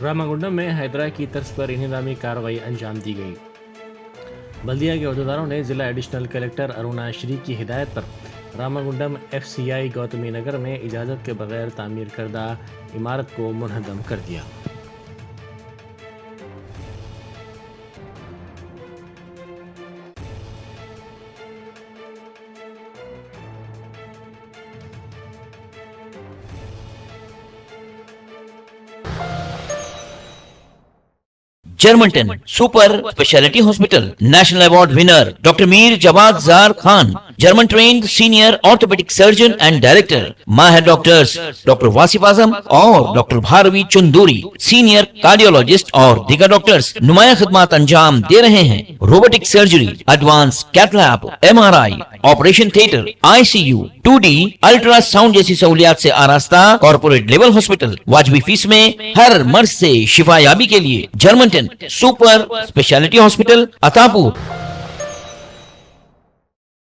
रामागुंडम में हैदरा की तर्ज पर इंहदामी कार्रवाई अंजाम दी गई। बल्दिया के अहदेदारों ने जिला एडिशनल कलेक्टर अरुणा श्री की हिदायत पर रामागुंडम FCI गौतमी नगर में इजाज़त के बगैर तामीर करदा इमारत को मुनहदम कर दिया। Germanten super speciality hospital national award winner doctor Mir Jawad Zar Khan, German trained senior orthopaedic surgeon and director, माहिर डॉक्टर्स डॉक्टर वासिफ आजम और doctor Bharavi Chunduri, senior cardiologist और दीगर डॉक्टर्स नुमाया खिदमत अंजाम दे रहे हैं। Robotic surgery, advance cath lab, MRI, operation theatre, ICU, 2D ultrasound जैसी सहूलियात से आरास्ता कॉर्पोरेट लेवल हॉस्पिटल। वाजबी फीस में हर मर्ज से शिफायाबी के लिए Germanton super speciality hospital, Attapur.